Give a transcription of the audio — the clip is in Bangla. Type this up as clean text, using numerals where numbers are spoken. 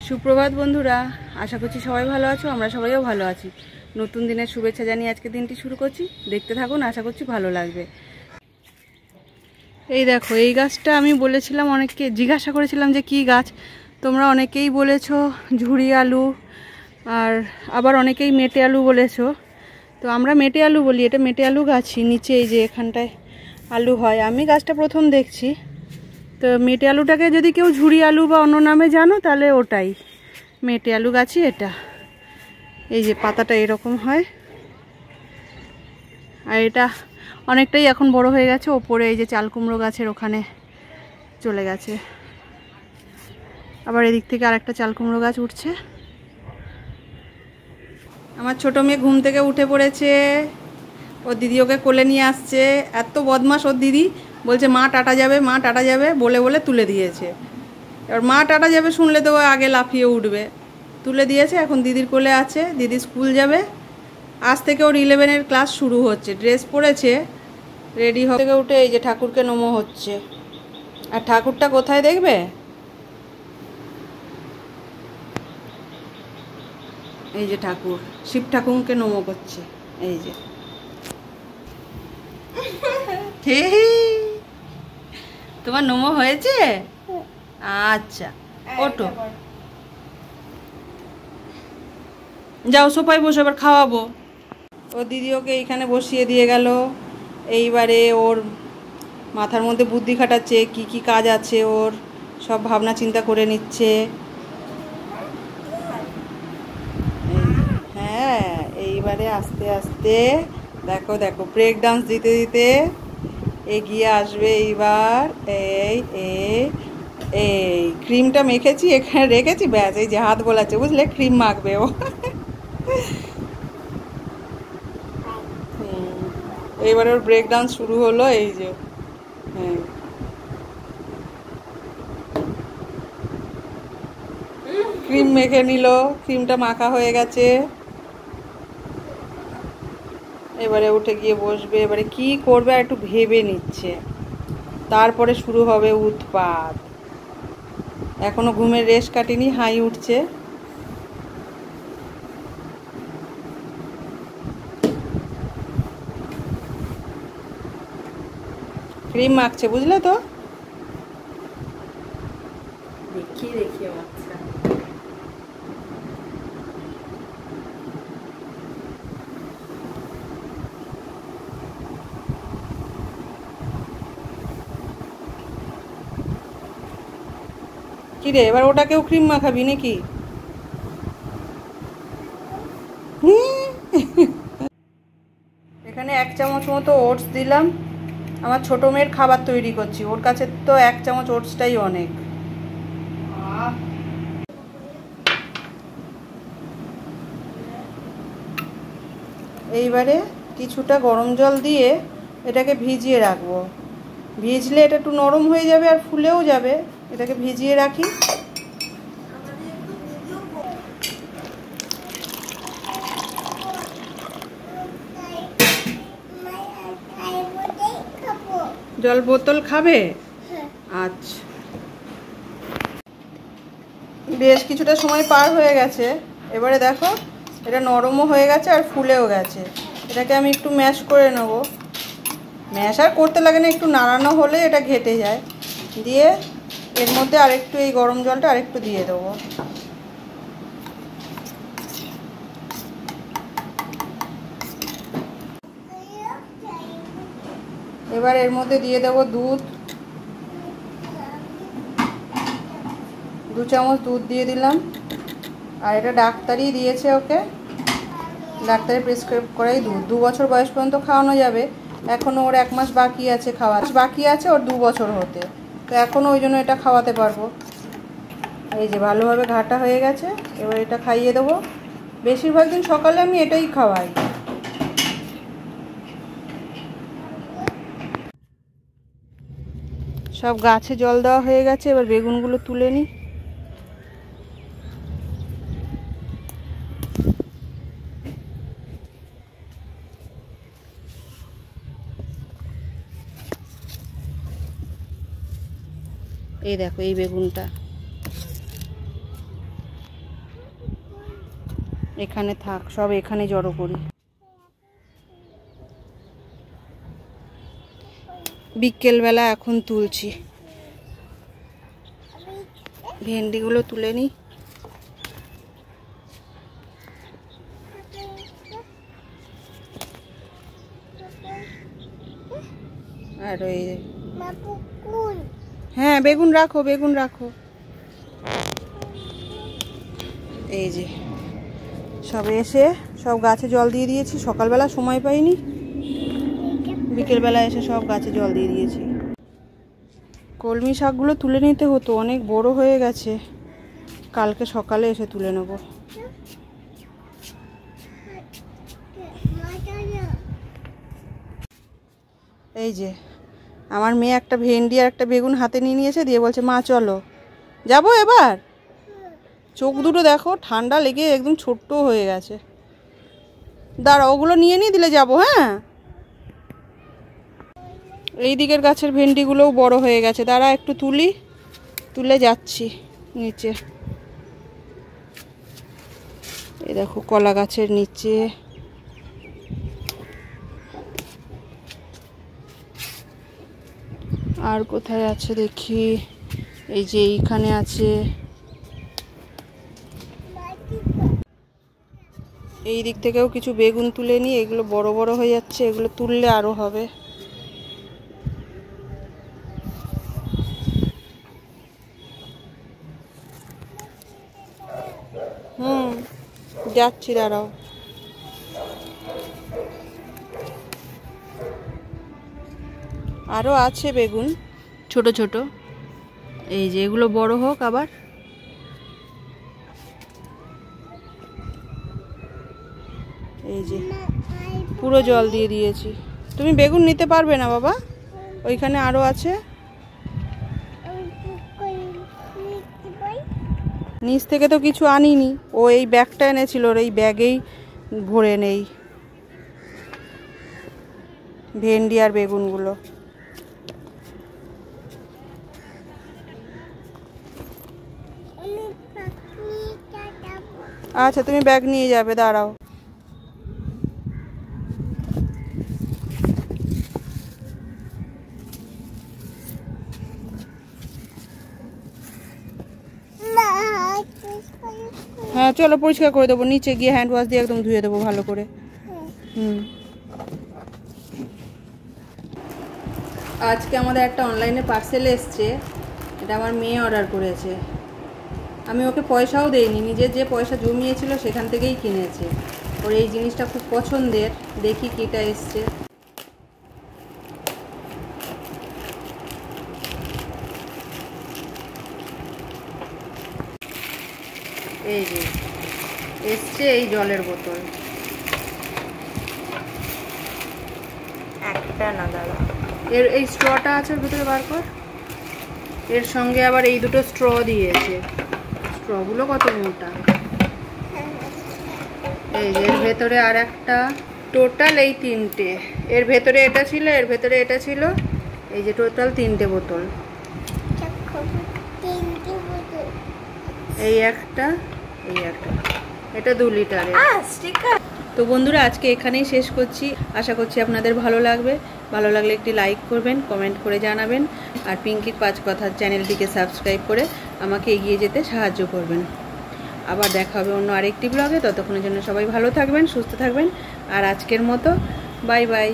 সুপ্রভাত বন্ধুরা, আশা করছি সবাই ভালো আছো। আমরা সবাইও ভালো আছি। নতুন দিনের শুভেচ্ছা জানিয়ে আজকে দিনটি শুরু করছি। দেখতে থাকুন, আশা করছি ভালো লাগবে। এই দেখো, এই গাছটা আমি বলেছিলাম, অনেককে জিজ্ঞাসা করেছিলাম যে কি গাছ। তোমরা অনেকেই বলেছো ঝুড়ি আলু, আর আবার অনেকেই মেটে আলু বলেছো। তো আমরা মেটে আলু বলি, এটা মেটে আলু গাছই। নিচে এই যে এখানটায় আলু হয়, আমি গাছটা প্রথম দেখছি। তো মেটে আলুটাকে যদি কেউ ঝুড়ি আলু বা অন্য নামে জানো, তাহলে ওটাই মেটে আলু গাছই এটা। এই যে পাতাটা এরকম হয়, আর এটা অনেকটাই এখন বড় হয়ে গেছে। ওপরে এই যে চাল কুমড়ো গাছের ওখানে চলে গেছে, আবার এদিক থেকে আরেকটা চাল কুমড়ো গাছ উঠছে। আমার ছোট মেয়ে ঘুম থেকে উঠে পড়েছে, ওর দিদি ওকে কোলে নিয়ে আসছে। এত বদমাশ ওর দিদি, বলছে মা টাটা যাবে, মা টাটা যাবে বলে বলে তুলে দিয়েছে। এবার মা টাটা যাবে শুনলে তো আগে লাফিয়ে উঠবে, তুলে দিয়েছে। এখন দিদির কোলে আছে, দিদি স্কুল যাবে। আজ থেকে ওর 11-এর ক্লাস শুরু হচ্ছে। ড্রেস পরেছে, রেডি থেকে উঠে এই যে ঠাকুরকে নমো হচ্ছে। আর ঠাকুরটা কোথায় দেখবে, এই যে ঠাকুর, শিব ঠাকুরকে নমো করছে। এই যে তোমার নমো হয়েছে? আচ্ছা, ওঠো, যাও সোফায় বসে আবার খাওয়াবো। ও দিদি ওকে এইখানে বসিয়ে দিয়ে গেল। এইবারে ওর মাথার মধ্যে বুদ্ধি খাটাচ্ছে, কি কি কাজ আছে ওর, সব ভাবনা চিন্তা করে নিচ্ছে। হ্যাঁ, এইবারে আস্তে আস্তে দেখো দেখো ব্রেক ডান্স দিতে দিতে এগিয়ে আসবে এইবার। এই এই এই ক্রিমটা মেখেছি, এখানে রেখেছি, ব্যাস এই যে হাত বোলাচ্ছে, বুঝলে, ক্রিম মাখবে ও। এইবার ওর ব্রেক ডান্স শুরু হলো। এই যে হ্যাঁ, ক্রিম মেখে নিল, ক্রিমটা মাখা হয়ে গেছে। এবারে উঠে গিয়ে বসবে। এবারে কি করবে আর একটু ভেবে নিচ্ছে, তারপরে শুরু হবে উৎপাত। এখনো ঘুমের রেশ কাটেনি, হাই উঠছে। ক্রিম মাখছে, বুঝলে তো। দেখিয়ে দেখিয়ে বাচ্চা। কিরে, এবার ওটাকেও ক্রিম মাখাবি নাকি? এখানে 1 চামচ মতো ওটস দিলাম। আমার ছোট মেয়ের খাবার তৈরি করছি, ওর কাছে তো 1 চামচ ওটসটাই অনেক। এইবারে কিছুটা গরম জল দিয়ে এটাকে ভিজিয়ে রাখবো। ভিজলে এটা একটু নরম হয়ে যাবে আর ফুলেও যাবে। এটাকে ভিজিয়ে রাখি। জল বোতল খাবে? আচ্ছা, বেশ কিছুটা সময় পার হয়ে গেছে। এবারে দেখো এটা নরমও হয়ে গেছে আর ফুলেও গেছে। এটাকে আমি একটু ম্যাশ করে নেব। ম্যাশ আর করতে লাগে না, একটু নাড়ানো হলে এটা ঘেটে যায়। দিয়ে এর মধ্যে আরেকটু এই গরম জলটা আরেকটু দিয়ে দেবো। এবার এর মধ্যে দিয়ে দেবো দুধ। 2 চামচ দুধ দিয়ে দিলাম। আর এটা ডাক্তারই দিয়েছে ওকে, ডাক্তারের প্রেসক্রাইব করাই দুধ। 2 বছর বয়স পর্যন্ত খাওয়ানো যাবে। এখনও ওর 1 মাস বাকি আছে, খাওয়া বাকি আছে ওর 2 বছর হতে। তো এখনও ওই জন্য এটা খাওয়াতে পারবো। এই যে ভালোভাবে ঘাটা হয়ে গেছে। এবার এটা খাইয়ে দেবো। বেশিরভাগ দিন সকালে আমি এটাই খাওয়াই। সব গাছে জল দেওয়া হয়ে গেছে, এবার বেগুনগুলো তুলে নিই। এই দেখো এই বেগুনটা, এখানে থাক, সব এখানে জড়ো করি। বিকেলবেলা এখন তুলছি, ভেন্ডিগুলো তুলে নিই। আর ওই হ্যাঁ বেগুন রাখো, বেগুন রাখো। এই যে সব এসে সব গাছে জল দিয়ে দিয়েছি, সকালবেলা সময় পাইনি, বিকেলবেলা এসে সব গাছে জল দিয়ে দিয়েছি। কলমি শাকগুলো তুলে নিতে হতো, অনেক বড় হয়ে গেছে, কালকে সকালে এসে তুলে নেব। এই যে আমার মেয়ে একটা ভেন্ডি আর একটা বেগুন হাতে নিয়ে নিয়েছে, দিয়ে বলছে মা চলো যাবো এবার। চোখ দুটো দেখো ঠান্ডা লেগে একদম ছোট্ট হয়ে গেছে। দাঁড়া ওগুলো নিয়ে নিয়ে দিলে যাবো। হ্যাঁ এই দিকের গাছের ভেন্ডিগুলোও বড় হয়ে গেছে, দাঁড়া একটু তুলি, তুলে যাচ্ছি নিচে। এই দেখো কলা গাছের নিচে। আর কোথায় আছে দেখি, এই যে এইখানে আছে। এই দিক থেকেও কিছু বেগুন তুলে নিই, এগুলো বড় বড় হয়ে যাচ্ছে, এগুলো তুললে আরো হবে। যাচ্ছি, দাঁড়াও। আরো আছে বেগুন ছোট ছোট, এই যে এগুলো বড় হোক আবার। এই যে পুরো জল দিয়ে দিয়েছি। তুমি বেগুন নিতে পারবে না বাবা, ওইখানে আরো আছে। নিচ থেকে তো কিছু আনিনি, ও এই ব্যাগটা এনেছিল, এই ব্যাগেই ভরে নেই ভেন্ডি আর বেগুনগুলো। আচ্ছা তুমি ব্যাগ নিয়ে যাবে, দাঁড়াও। হ্যাঁ চলো পরিষ্কার করে দেবো, নিচে গিয়ে হ্যান্ড ওয়াশ দিয়ে একদম ধুয়ে দেবো ভালো করে। আজকে আমাদের একটা অনলাইনে পার্সেল এসছে, এটা আমার মেয়ে অর্ডার করেছে। আমি ওকে পয়সাও দেইনি, নিজের যে পয়সা জমিয়েছিল সেখান থেকেই কিনেছে। ওর এই জিনিসটা খুব পছন্দের, দেখি কিটা এসছে। এই যে এসছে এই জলের বোতল, একটা না দাদা, এর এই স্ট্রটা আছে ওর ভিতরে বার কর। এর সঙ্গে আবার এই দুটো স্ট্র দিয়েছে, স্ট্রগুলো কত মোটা। এই যে এর ভেতরে আর একটা, টোটাল এই তিনটে, এর ভেতরে এটা ছিল, এর ভেতরে এটা ছিল, এই যে টোটাল তিনটে বোতল। এই একটা, এই একটা, এটা 2 লিটারের। তো বন্ধুরা আজকে এখানেই শেষ করছি, আশা করছি আপনাদের ভালো লাগবে। ভালো লাগলে একটি লাইক করবেন, কমেন্ট করে জানাবেন, আর পিঙ্কির 5 কথা চ্যানেলটিকে সাবস্ক্রাইব করে আমাকে এগিয়ে যেতে সাহায্য করবেন। আবার দেখা হবে অন্য আরেকটি ব্লগে, ততক্ষণের জন্য সবাই ভালো থাকবেন, সুস্থ থাকবেন। আর আজকের মতো বাই বাই।